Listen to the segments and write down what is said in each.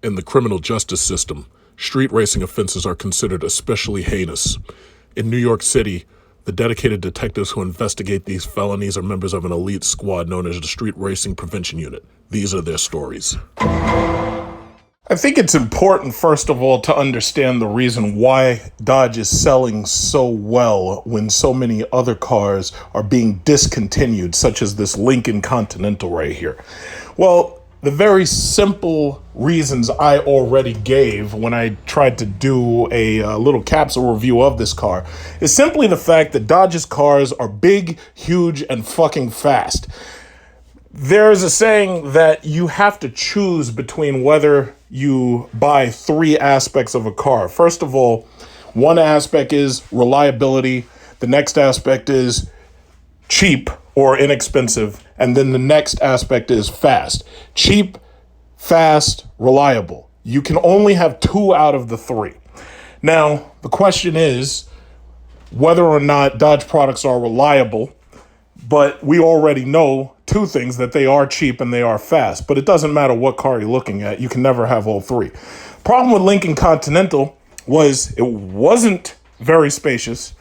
In the criminal justice system, street racing offenses are considered especially heinous. In New York City, the dedicated detectives who investigate these felonies are members of an elite squad known as the Street Racing Prevention Unit. These are their stories. I think it's important, first of all, to understand the reason why Dodge is selling so well when so many other cars are being discontinued, such as this Lincoln Continental right here. Well, the very simple reasons I already gave when I tried to do a little capsule review of this car is simply the fact that Dodge's cars are big, huge, and fucking fast. There's a saying that you have to choose between whether you buy three aspects of a car. First of all, one aspect is reliability. The next aspect is cheap or inexpensive. And then the next aspect is fast. Cheap, fast, reliable. You can only have two out of the three. Now, the question is whether or not Dodge products are reliable, but we already know two things, that they are cheap and they are fast. But it doesn't matter what car you're looking at. You can never have all three. Problem with Lincoln Continental was it wasn't very spacious.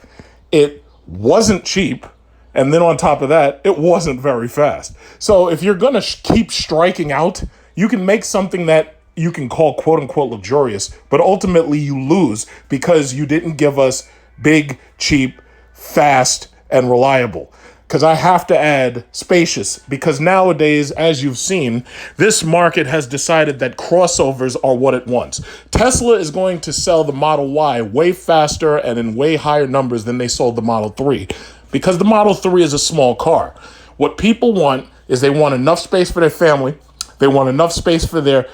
It wasn't cheap. And then on top of that, it wasn't very fast. So if you're going to keep striking out, you can make something that you can call quote unquote luxurious, but ultimately you lose because you didn't give us big, cheap, fast, and reliable. Because I have to add spacious, because nowadays, as you've seen, this market has decided that crossovers are what it wants. Tesla is going to sell the Model Y way faster and in way higher numbers than they sold the Model 3. Because the Model 3 is a small car. What people want is they want enough space for their family. They want enough space for their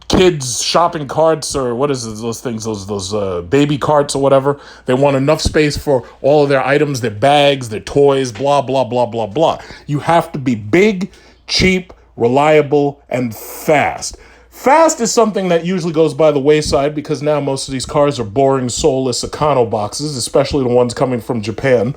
kids' shopping carts, or what is it, those things, those baby carts or whatever. They want enough space for all of their items, their bags, their toys, blah, blah, blah, blah, blah. You have to be big, cheap, reliable, and fast. Fast is something that usually goes by the wayside because now most of these cars are boring, soulless ECONOBOXES, especially the ones coming from Japan.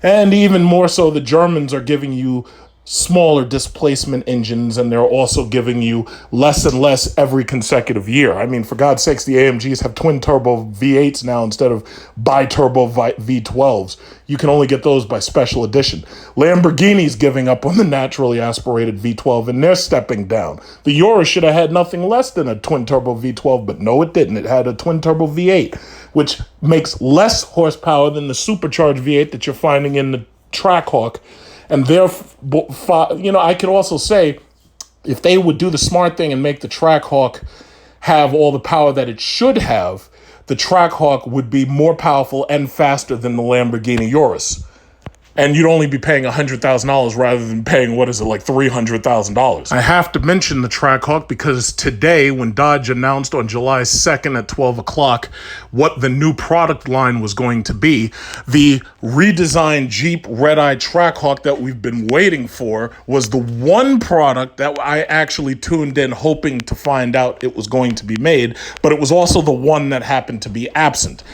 And even more so, the Germans are giving you smaller displacement engines, and they're also giving you less and less every consecutive year. I mean, for God's sakes, the AMGs have twin-turbo V8s now instead of bi-turbo V12s. You can only get those by special edition. Lamborghini's giving up on the naturally aspirated V12, and they're stepping down. The Urus should have had nothing less than a twin-turbo V12, but no, it didn't. It had a twin-turbo V8, which makes less horsepower than the supercharged V8 that you're finding in the Trackhawk. And therefore, I could also say, if they would do the smart thing and make the Trackhawk have all the power that it should have, the Trackhawk would be more powerful and faster than the Lamborghini Urus. And you'd only be paying $100,000 rather than paying, like $300,000. I have to mention the Trackhawk because today, when Dodge announced on July 2nd at 12 o'clock what the new product line was going to be, the redesigned Jeep Redeye Trackhawk that we've been waiting for was the one product that I actually tuned in hoping to find out it was going to be made, but it was also the one that happened to be absent.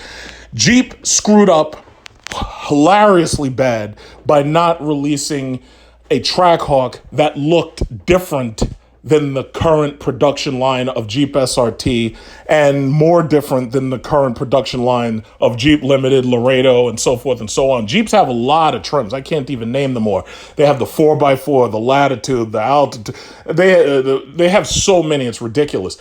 Jeep screwed up hilariously bad by not releasing a Trackhawk that looked different than the current production line of Jeep SRT and more different than the current production line of Jeep Limited, Laredo, and so forth and so on. Jeeps have a lot of trims. I can't even name them all. They have the 4x4, the Latitude, the Altitude. They have so many, it's ridiculous.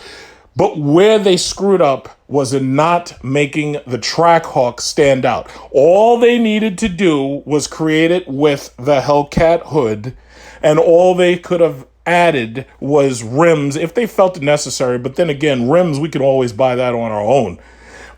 But where they screwed up was in not making the Trackhawk stand out. All they needed to do was create it with the Hellcat hood, and all they could have added was rims if they felt it necessary. But then again, rims, we could always buy that on our own.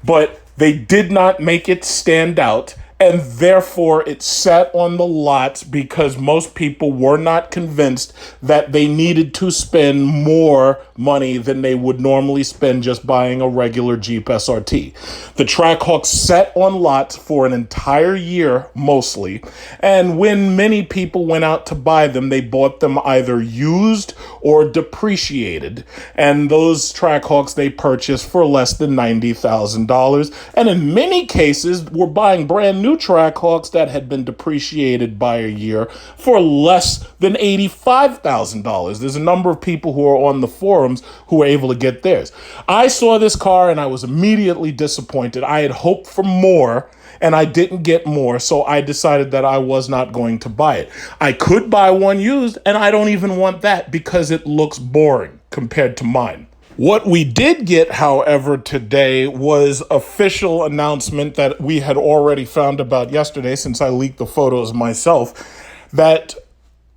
But they did not make it stand out, and therefore it sat on the lot because most people were not convinced that they needed to spend more money than they would normally spend just buying a regular Jeep SRT. The Trackhawk sat on lots for an entire year, mostly, and when many people went out to buy them, they bought them either used or depreciated, and those Trackhawks they purchased for less than $90,000, and in many cases were buying brand new new Trackhawks that had been depreciated by a year for less than $85,000. There's a number of people who are on the forums who were able to get theirs. I saw this car and I was immediately disappointed. I had hoped for more and I didn't get more, so I decided that I was not going to buy it. I could buy one used, and I don't even want that because it looks boring compared to mine. What we did get, however, today was official announcement that we had already found about yesterday, since I leaked the photos myself, that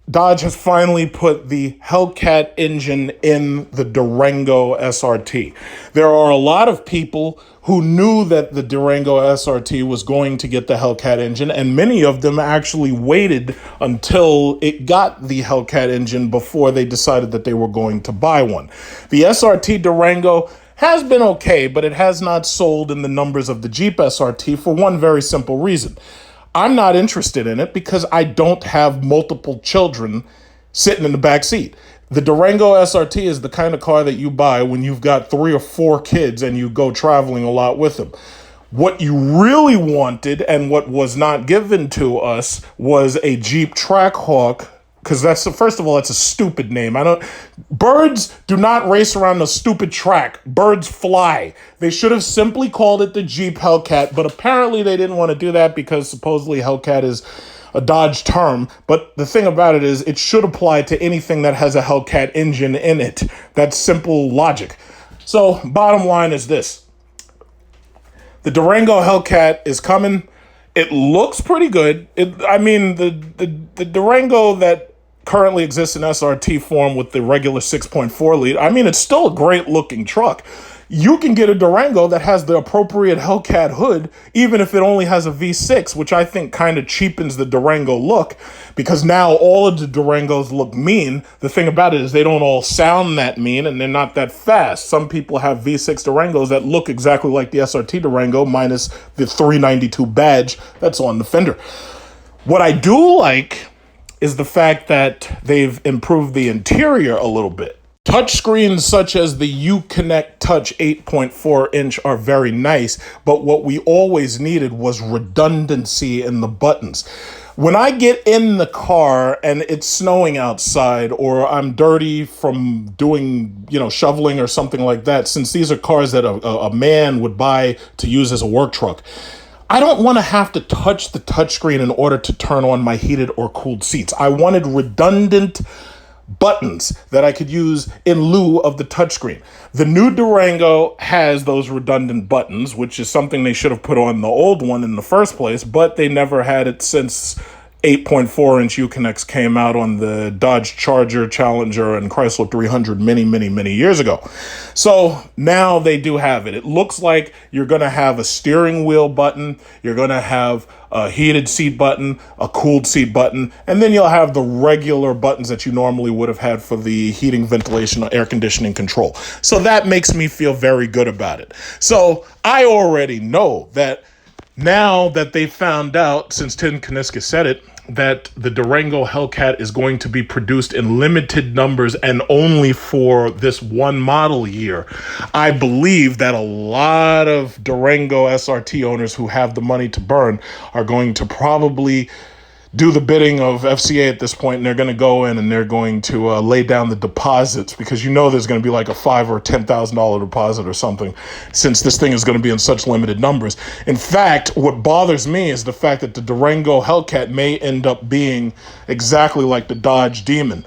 Dodge has finally put the Hellcat engine in the Durango SRT. There are a lot of people who knew that the Durango SRT was going to get the Hellcat engine, and many of them actually waited until it got the Hellcat engine before they decided that they were going to buy one. The SRT Durango has been okay, but it has not sold in the numbers of the Jeep SRT for one very simple reason. I'm not interested in it because I don't have multiple children sitting in the back seat. The Durango SRT is the kind of car that you buy when you've got 3 or 4 kids and you go traveling a lot with them. What you really wanted and what was not given to us was a Jeep Trackhawk, because first of all, that's a stupid name. Birds do not race around a stupid track. Birds fly. They should have simply called it the Jeep Hellcat, but apparently they didn't want to do that because supposedly Hellcat is a Dodge term. But the thing about it is it should apply to anything that has a Hellcat engine in it. That's simple logic. So bottom line is this. The Durango Hellcat is coming. It looks pretty good. The Durango that currently exists in SRT form with the regular 6.4 liter, it's still a great looking truck. You can get a Durango that has the appropriate Hellcat hood, even if it only has a V6, which I think kind of cheapens the Durango look, because now all of the Durangos look mean. The thing about it is they don't all sound that mean, and they're not that fast. Some people have V6 Durangos that look exactly like the SRT Durango, minus the 392 badge that's on the fender. What I do like is the fact that they've improved the interior a little bit. Touchscreens such as the Uconnect Touch 8.4-inch are very nice, but what we always needed was redundancy in the buttons. When I get in the car and it's snowing outside, or I'm dirty from doing, shoveling or something like that, since these are cars that a man would buy to use as a work truck, I don't want to have to touch the touchscreen in order to turn on my heated or cooled seats. I wanted redundant buttons that I could use in lieu of the touchscreen. The new Durango has those redundant buttons, which is something they should have put on the old one in the first place, but they never had it since 8.4-inch Uconnects came out on the Dodge Charger, Challenger, and Chrysler 300 many years ago. So now they do have it. It looks like you're going to have a steering wheel button, you're going to have a heated seat button, a cooled seat button, and then you'll have the regular buttons that you normally would have had for the heating, ventilation, or air conditioning control. So that makes me feel very good about it. So I already know that now that they found out, since Tim Kuniska said it, that the Durango Hellcat is going to be produced in limited numbers and only for this one model year, I believe that a lot of Durango SRT owners who have the money to burn are going to probably do the bidding of FCA at this point, and they're going to go in and they're going to lay down the deposits, because there's going to be like a $5,000 or $10,000 deposit or something, since this thing is going to be in such limited numbers. In fact, what bothers me is the fact that the Durango Hellcat may end up being exactly like the Dodge Demon.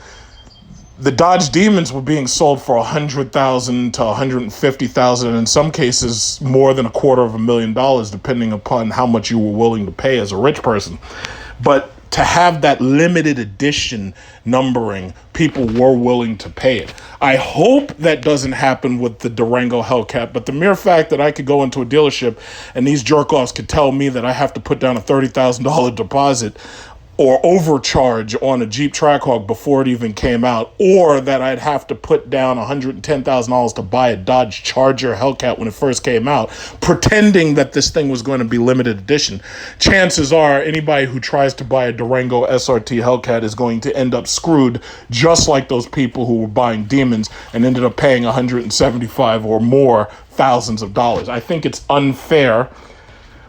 The Dodge Demons were being sold for $100,000 to $150,000, and in some cases more than $250,000, depending upon how much you were willing to pay as a rich person. But to have that limited edition numbering, people were willing to pay it. I hope that doesn't happen with the Durango Hellcat, but the mere fact that I could go into a dealership and these jerk-offs could tell me that I have to put down a $30,000 deposit or overcharge on a Jeep Trackhawk before it even came out, or that I'd have to put down $110,000 to buy a Dodge Charger Hellcat when it first came out, pretending that this thing was going to be limited edition. Chances are anybody who tries to buy a Durango SRT Hellcat is going to end up screwed, just like those people who were buying Demons and ended up paying $175,000 or more thousands of dollars. I think it's unfair,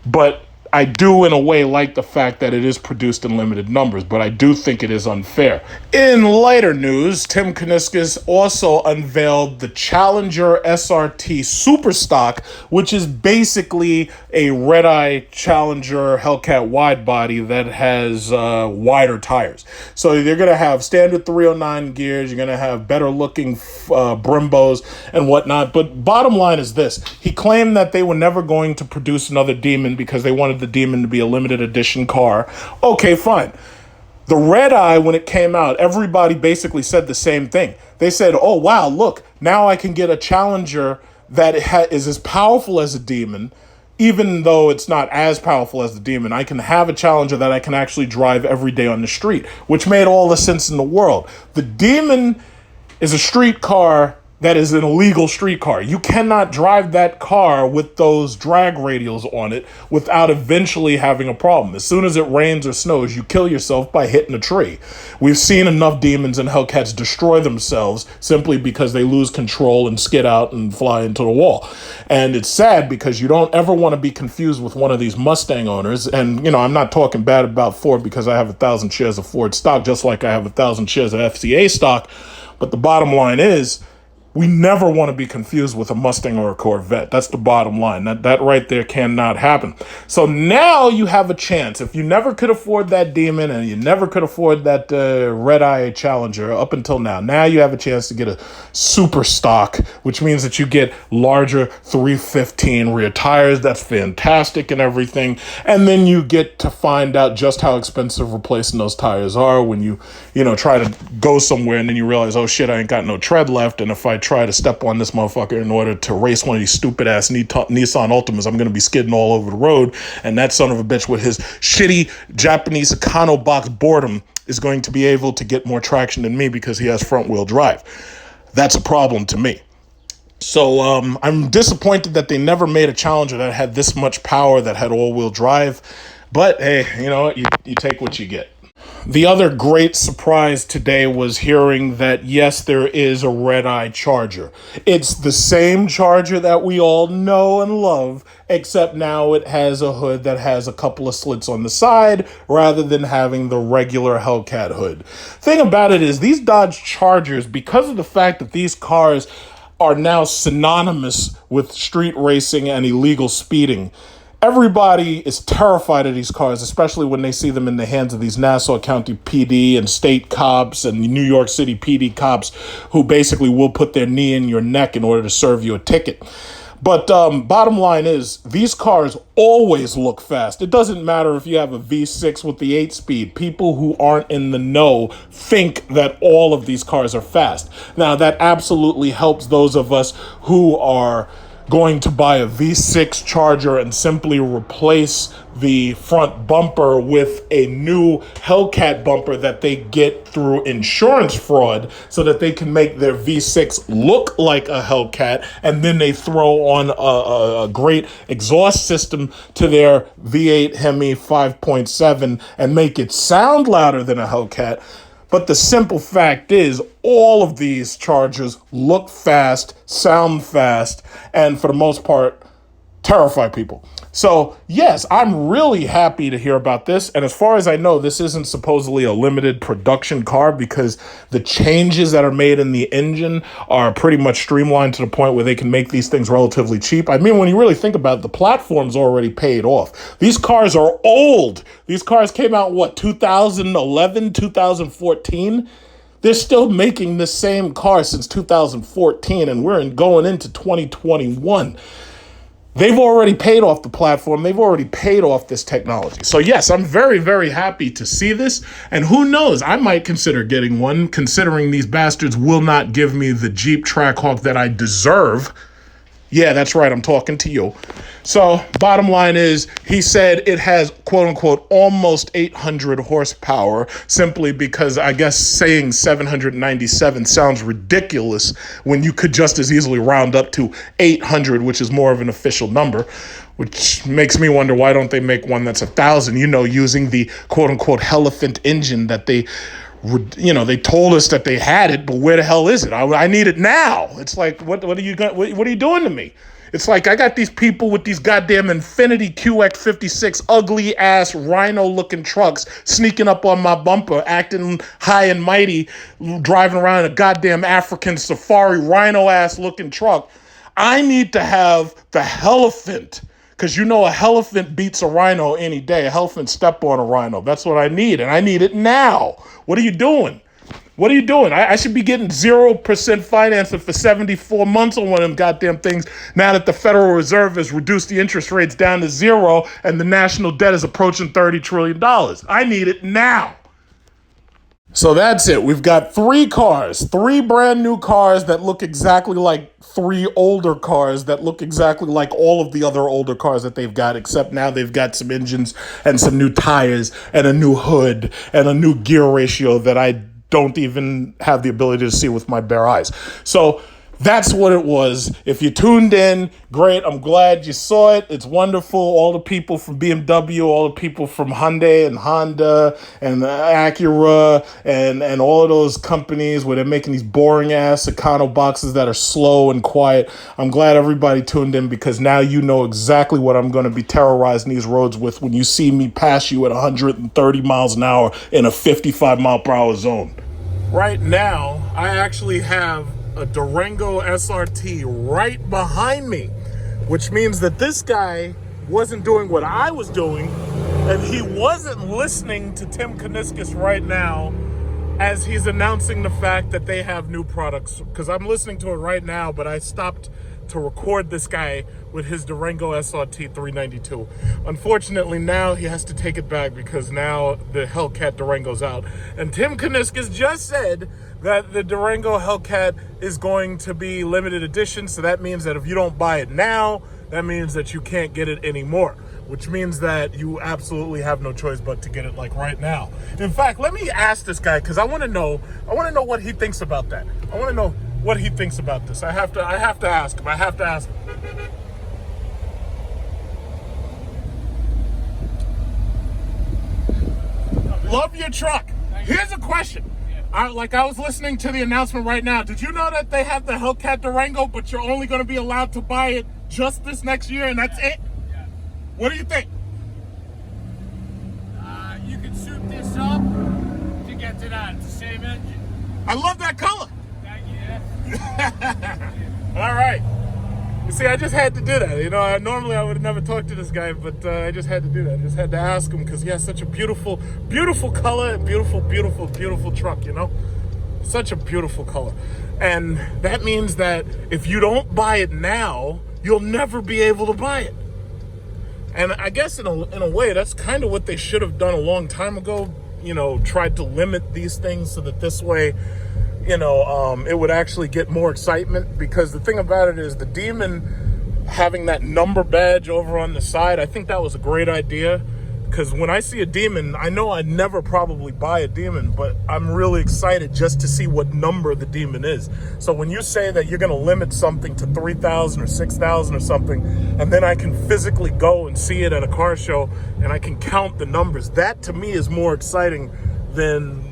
but I do in a way like the fact that it is produced in limited numbers, but I do think it is unfair. In lighter news, Tim Kuniskis also unveiled the Challenger SRT Superstock, which is basically a Redeye Challenger Hellcat wide body that has wider tires. So they're going to have standard 309 gears, you're going to have better looking Brimbos and whatnot, but bottom line is this. He claimed that they were never going to produce another Demon because they wanted the Demon to be a limited edition car. Okay, fine. The Redeye, when it came out, everybody basically said the same thing. They said, oh, wow, look, now I can get a Challenger that is as powerful as a Demon, even though it's not as powerful as the Demon. I can have a Challenger that I can actually drive every day on the street, which made all the sense in the world. The Demon is a street car that is an illegal street car. You cannot drive that car with those drag radials on it without eventually having a problem. As soon as it rains or snows, you kill yourself by hitting a tree. We've seen enough Demons and Hellcats destroy themselves simply because they lose control and skid out and fly into the wall. And it's sad because you don't ever want to be confused with one of these Mustang owners. And, you know, I'm not talking bad about Ford because I have 1,000 shares of Ford stock, just like I have 1,000 shares of FCA stock. But the bottom line is, we never want to be confused with a Mustang or a Corvette. That's the bottom line. That right there cannot happen. So now you have a chance. If you never could afford that Demon and you never could afford that Redeye Challenger up until now you have a chance to get a super stock, which means that you get larger 315 rear tires. That's fantastic and everything. And then you get to find out just how expensive replacing those tires are when you try to go somewhere and then you realize, oh shit, I ain't got no tread left. And if I try to step on this motherfucker in order to race one of these stupid ass Nissan Altimas, I'm going to be skidding all over the road. And that son of a bitch with his shitty Japanese ECONOBOX boredom is going to be able to get more traction than me because he has front wheel drive. That's a problem to me. So I'm disappointed that they never made a Challenger that had this much power, that had all-wheel drive. But hey, you know what? You take what you get. The other great surprise today was hearing that, yes, there is a Redeye Charger. It's the same Charger that we all know and love, except now it has a hood that has a couple of slits on the side rather than having the regular Hellcat hood. Thing about it is, these Dodge Chargers, because of the fact that these cars are now synonymous with street racing and illegal speeding, everybody is terrified of these cars, especially when they see them in the hands of these Nassau County PD and state cops and New York City PD cops who basically will put their knee in your neck in order to serve you a ticket. But bottom line is, these cars always look fast. It doesn't matter if you have a V6 with the 8-speed. People who aren't in the know think that all of these cars are fast. Now, that absolutely helps those of us who are going to buy a V6 Charger and simply replace the front bumper with a new Hellcat bumper that they get through insurance fraud so that they can make their V6 look like a Hellcat, and then they throw on a great exhaust system to their V8 Hemi 5.7 and make it sound louder than a Hellcat. But the simple fact is, all of these Chargers look fast, sound fast, and for the most part, terrify people. So, yes, I'm really happy to hear about this. And as far as I know, this isn't supposedly a limited production car because the changes that are made in the engine are pretty much streamlined to the point where they can make these things relatively cheap. I mean, when you really think about it, the platform's already paid off. These cars are old. These cars came out, 2011, 2014? They're still making the same car since 2014, and we're going into 2021. They've already paid off the platform. They've already paid off this technology. So yes, I'm very, very happy to see this. And who knows, I might consider getting one, considering these bastards will not give me the Jeep Trackhawk that I deserve. Yeah, that's right, I'm talking to you. So, bottom line is, he said it has, quote-unquote, almost 800 horsepower, simply because I guess saying 797 sounds ridiculous when you could just as easily round up to 800, which is more of an official number, which makes me wonder, why don't they make one that's 1,000, using the, quote-unquote, Elephant engine that they they told us that they had it, but where the hell is it? I need it now. It's like, what are you doing to me? It's like I got these people with these goddamn Infiniti QX56 ugly ass rhino looking trucks sneaking up on my bumper, acting high and mighty, driving around in a goddamn African safari rhino ass looking truck. I need to have the Hellcat, because a Hellcat beats a rhino any day. A Hellcat step on a rhino. That's what I need, and I need it now. What are you doing? What are you doing? I should be getting 0% financing for 74 months on one of them goddamn things now that the Federal Reserve has reduced the interest rates down to zero and the national debt is approaching $30 trillion. I need it now. So that's it. We've got 3 cars, 3 brand new cars that look exactly like 3 older cars that look exactly like all of the other older cars that they've got, except now they've got some engines and some new tires and a new hood and a new gear ratio that I don't even have the ability to see with my bare eyes. So that's what it was. If you tuned in, great. I'm glad you saw it. It's wonderful. All the people from BMW, all the people from Hyundai and Honda and Acura and all of those companies where they're making these boring ass ECONOBOXES that are slow and quiet. I'm glad everybody tuned in, because now you know exactly what I'm going to be terrorizing these roads with when you see me pass you at 130 miles an hour in a 55 mile per hour zone. Right now, I actually have a Durango SRT right behind me, which means that this guy wasn't doing what I was doing, and he wasn't listening to Tim Kuniskis right now as he's announcing the fact that they have new products, because I'm listening to it right now, but I stopped to record this guy with his Durango SRT 392. Unfortunately, now he has to take it back because now the Hellcat Durango's out. And Tim Kuniskis just said that the Durango Hellcat is going to be limited edition, so that means that if you don't buy it now, that means that you can't get it anymore, which means that you absolutely have no choice but to get it like right now. In fact, let me ask this guy, because I want to know what he thinks about that. I want to know what he thinks about this. I have to ask him. Love your truck. Here's a question. I was listening to the announcement right now. Did you know that they have the Hellcat Durango, but you're only going to be allowed to buy it just this next year, and that's it? Yeah. What do you think? You can soup this up to get to that. It's the same engine. I love that color. Thank you. All right. You see, I just had to do that. Normally I would have never talked to this guy, but I just had to do that. I just had to ask him, because he has such a beautiful, beautiful color and beautiful, beautiful, beautiful truck, Such a beautiful color. And that means that if you don't buy it now, you'll never be able to buy it. And I guess in a way, that's kind of what they should have done a long time ago, tried to limit these things so that this way, it would actually get more excitement. Because the thing about it is the Demon having that number badge over on the side, I think that was a great idea. Because when I see a Demon, I know I'd never probably buy a Demon, but I'm really excited just to see what number the Demon is. So when you say that you're going to limit something to 3,000 or 6,000 or something, and then I can physically go and see it at a car show and I can count the numbers, that to me is more exciting than,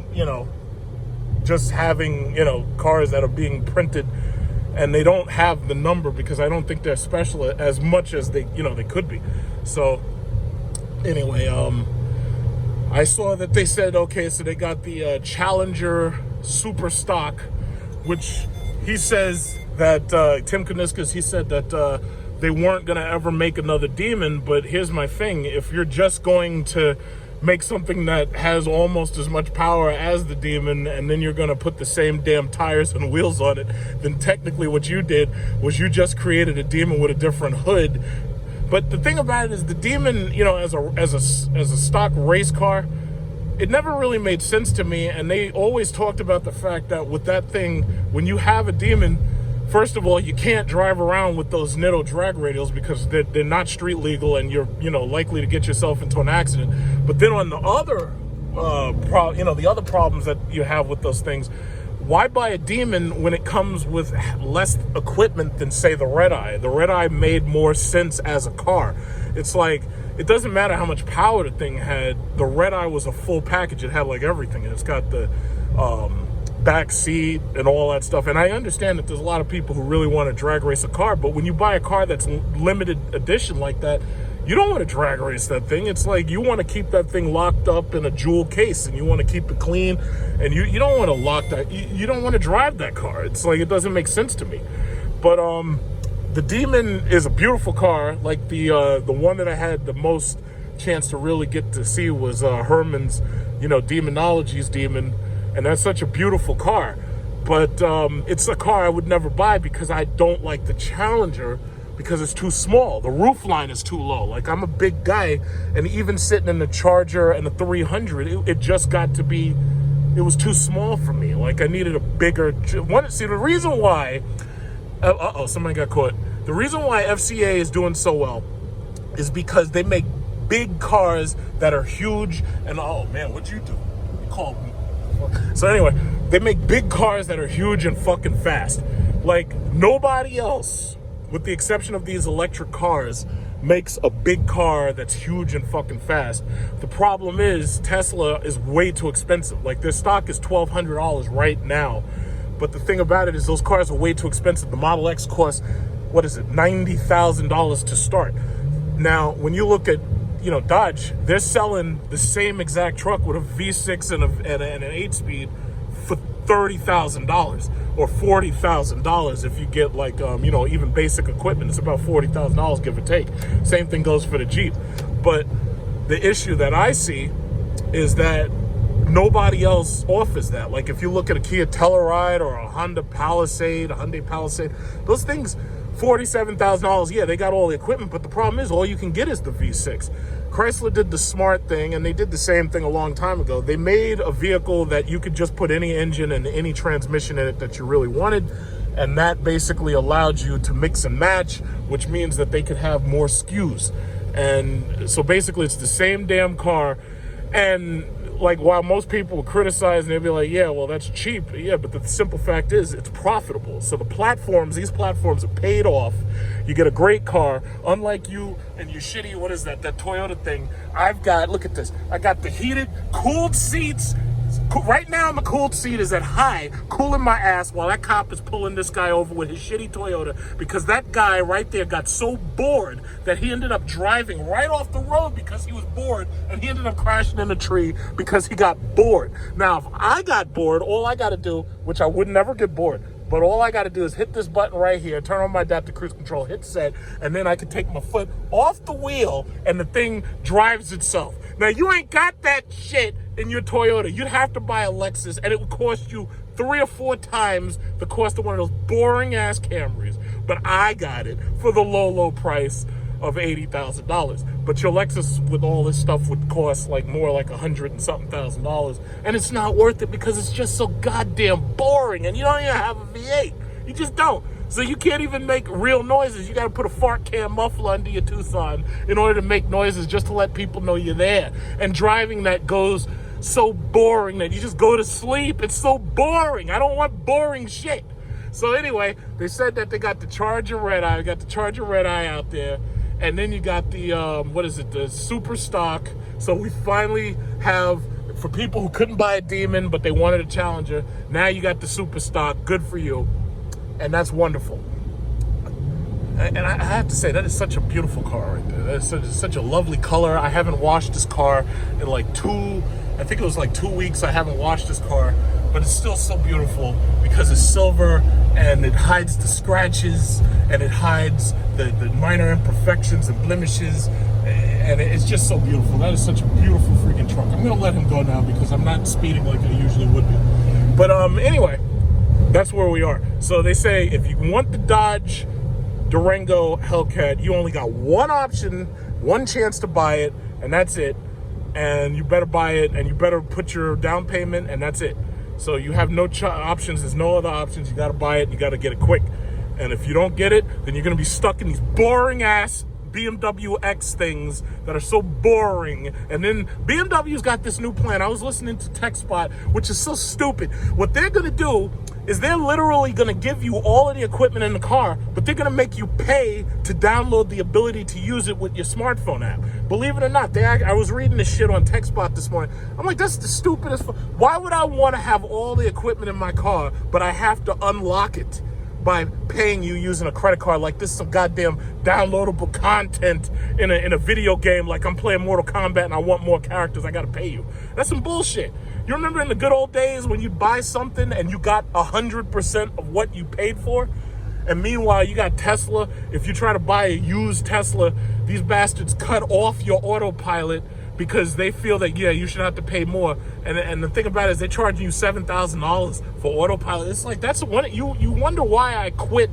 just having, cars that are being printed and they don't have the number, because I don't think they're special as much as they could be. So anyway, I saw that they said, okay, so they got the Challenger Super Stock, which he says that, Tim Kuniskis, he said that they weren't going to ever make another Demon. But here's my thing. If you're just going to make something that has almost as much power as the Demon, and then you're going to put the same damn tires and wheels on it, then technically what you did was you just created a Demon with a different hood. But the thing about it is the Demon, as a stock race car, it never really made sense to me. And they always talked about the fact that with that thing, when you have a Demon, first of all, you can't drive around with those Nitto drag radials because they're not street legal, and you're likely to get yourself into an accident. But then on the other the other problems that you have with those things, why buy a Demon when it comes with less equipment than, say, the Redeye? The Redeye made more sense as a car. It's like, it doesn't matter how much power the thing had. The Redeye was a full package. It had like everything. It's got the back seat and all that stuff. And I understand that there's a lot of people who really want to drag race a car, but when you buy a car that's limited edition like that, you don't want to drag race that thing. It's like you want to keep that thing locked up in a jewel case, and you want to keep it clean, and you don't want to lock that. You don't want to drive that car. It's like, it doesn't make sense to me. But the Demon is a beautiful car. Like the one that I had the most chance to really get to see was Herman's, Demonology's Demon, and that's such a beautiful car. But it's a car I would never buy because I don't like the Challenger, because it's too small. The roof line is too low. Like, I'm a big guy, and even sitting in the Charger and the 300, it just got to be, it was too small for me. Like, I needed a bigger one. See, the reason why, somebody got caught. The reason why FCA is doing so well is because they make big cars that are huge. And oh man, what'd you do? You called me. So anyway, they make big cars that are huge and fucking fast. Like, nobody else, with the exception of these electric cars, makes a big car that's huge and fucking fast. The problem is Tesla is way too expensive. Like, their stock is $1,200 right now. But the thing about it is those cars are way too expensive. The Model X costs, $90,000 to start. Now, when you look at, Dodge, they're selling the same exact truck with a V6 and an 8-speed for $30,000 or $40,000 if you get like even basic equipment. It's about $40,000, give or take. Same thing goes for the Jeep. But the issue that I see is that nobody else offers that. Like, if you look at a Kia Telluride or a Hyundai Palisade, those things, $47,000. Yeah, they got all the equipment, but the problem is all you can get is the V6. Chrysler did the smart thing, and they did the same thing a long time ago. They made a vehicle that you could just put any engine and any transmission in it that you really wanted, and that basically allowed you to mix and match, which means that they could have more SKUs. And so basically it's the same damn car. And like, while most people will criticize and they'll be like, yeah, well, that's cheap. Yeah, but the simple fact is it's profitable. So these platforms are paid off. You get a great car. Unlike you and your shitty, what is that Toyota thing? Look at this. I got the heated, cooled seats. Right now, my cooled seat is at high, cooling my ass while that cop is pulling this guy over with his shitty Toyota, because that guy right there got so bored that he ended up driving right off the road because he was bored, and he ended up crashing in a tree because he got bored. Now, if I got bored, all I got to do, which I would never get bored, but all I got to do is hit this button right here, turn on my adaptive cruise control, hit set, and then I can take my foot off the wheel and the thing drives itself. Now, you ain't got that shit in your Toyota. You'd have to buy a Lexus, and it would cost you 3 or 4 times the cost of one of those boring ass Camrys. But I got it for the low price of $80,000. But your Lexus with all this stuff would cost like more like $100 and something thousand, and it's not worth it because it's just so goddamn boring, and you don't even have a V8. You just don't. So you can't even make real noises. You got to put a fart can muffler under your Tucson in order to make noises, just to let people know you're there. And driving that goes so boring that you just go to sleep. It's so boring. I don't want boring shit. So anyway, they said that they got the Charger Redeye. We got the Charger Redeye out there. And then you got the, the Super Stock. So we finally have, for people who couldn't buy a Demon, but they wanted a Challenger, now you got the Super Stock. Good for you. And that's wonderful. And I have to say, that is such a beautiful car right there. That is such a lovely color. I haven't washed this car in like 2 weeks. I haven't washed this car, but it's still so beautiful because it's silver and it hides the scratches and it hides the minor imperfections and blemishes. And it's just so beautiful. That is such a beautiful freaking truck. I'm going to let him go now because I'm not speeding like I usually would be. But anyway, that's where we are. So they say if you want the Dodge Durango Hellcat, you only got one option, one chance to buy it, and that's it. And you better buy it, and you better put your down payment, and that's it. So you have no options. There's no other options. You got to buy it. You got to get it quick. And if you don't get it, then you're going to be stuck in these boring ass BMW X things that are so boring. And then BMW's got this new plan. I was listening to TechSpot, which is so stupid. What they're going to do is they're literally going to give you all of the equipment in the car, but they're going to make you pay to download the ability to use it with your smartphone app. Believe it or not, I was reading this shit on TechSpot this morning. I'm like, that's the stupidest. Why would I want to have all the equipment in my car, but I have to unlock it by paying you using a credit card like this is some goddamn downloadable content in a video game, like I'm playing Mortal Kombat and I want more characters, I gotta pay you. That's some bullshit. You remember in the good old days when you'd buy something and you got 100% of what you paid for? And meanwhile, you got Tesla. If you try to buy a used Tesla, these bastards cut off your autopilot because they feel that, yeah, you should have to pay more. And the thing about it is they're charging you $7,000 for autopilot. It's like, that's one, you wonder why I quit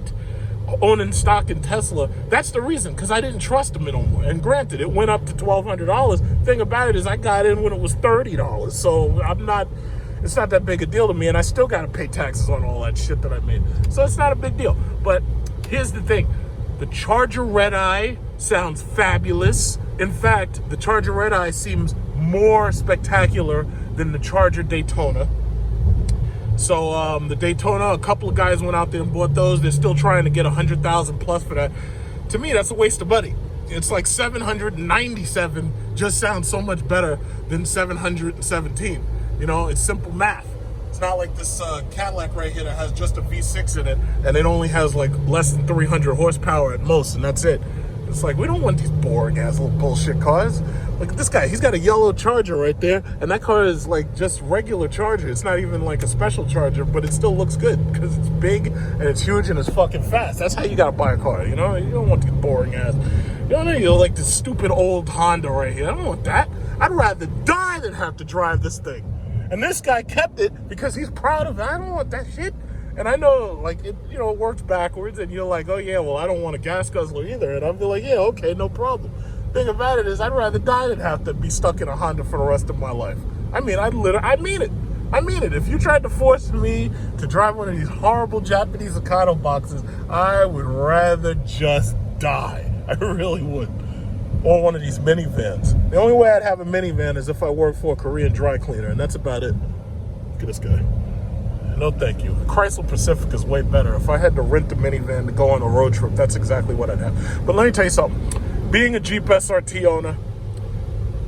owning stock in Tesla. That's the reason, because I didn't trust them no more. And granted, it went up to $1,200. Thing about it is I got in when it was $30. So it's not that big a deal to me, and I still got to pay taxes on all that shit that I made. So it's not a big deal. But here's the thing. The Charger Redeye sounds fabulous. In fact, the Charger Redeye seems more spectacular than the Charger Daytona. So the Daytona, a couple of guys went out there and bought those. They're still trying to get 100,000 plus for that. To me, that's a waste of money. It's like 797 just sounds so much better than 717. You know, it's simple math. It's not like this Cadillac right here that has just a V6 in it, and it only has like less than 300 horsepower at most, and that's it. It's like, we don't want these boring ass little bullshit cars. Look at this guy. He's got a yellow Charger right there, and that car is like just regular Charger. It's not even like a special Charger, but it still looks good because it's big and it's huge and it's fucking fast. That's how you gotta buy a car, you know? You don't want these boring ass. You don't know, like this stupid old Honda right here. I don't want that. I'd rather die than have to drive this thing. And this guy kept it because he's proud of it. I don't want that shit. And I know, like, it, you know, it works backwards, and you're like, oh, yeah, well, I don't want a gas guzzler either. And I'll be like, yeah, okay, no problem. Thing about it is, I'd rather die than have to be stuck in a Honda for the rest of my life. I mean, I mean it. I mean it. If you tried to force me to drive one of these horrible Japanese ECONOBOXES, I would rather just die. I really would. Or one of these minivans. The only way I'd have a minivan is if I worked for a Korean dry cleaner, and that's about it. Look at this guy. No, thank you. Chrysler Pacifica is way better. If I had to rent a minivan to go on a road trip, that's exactly what I'd have. But let me tell you something. Being a Jeep SRT owner,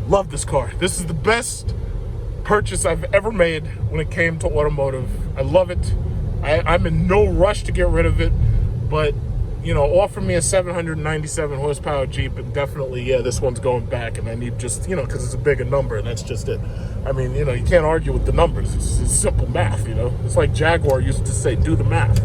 love this car. This is the best purchase I've ever made when it came to automotive. I love it. I'm in no rush to get rid of it, but you know, offer me a 797 horsepower Jeep, and definitely, yeah, this one's going back, and I need just, you know, because it's a bigger number, and that's just it. I mean, you know, you can't argue with the numbers. It's simple math, you know. It's like Jaguar used to say, do the math.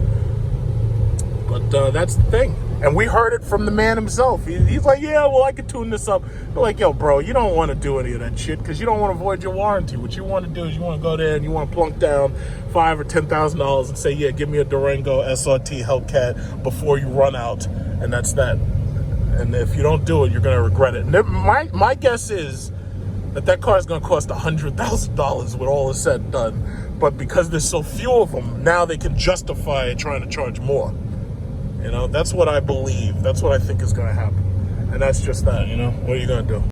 But that's the thing. And we heard it from the man himself. He's like, yeah, well, I could tune this up. We're like, yo, bro, you don't want to do any of that shit because you don't want to void your warranty. What you want to do is you want to go there and you want to plunk down $5,000 or $10,000 and say, yeah, give me a Durango SRT Hellcat before you run out. And that's that. And if you don't do it, you're going to regret it. And my guess is that car is going to cost $100,000 when all is said and done. But because there's so few of them, now they can justify trying to charge more. You know, that's what I believe. That's what I think is going to happen. And that's just that, you know. What are you going to do?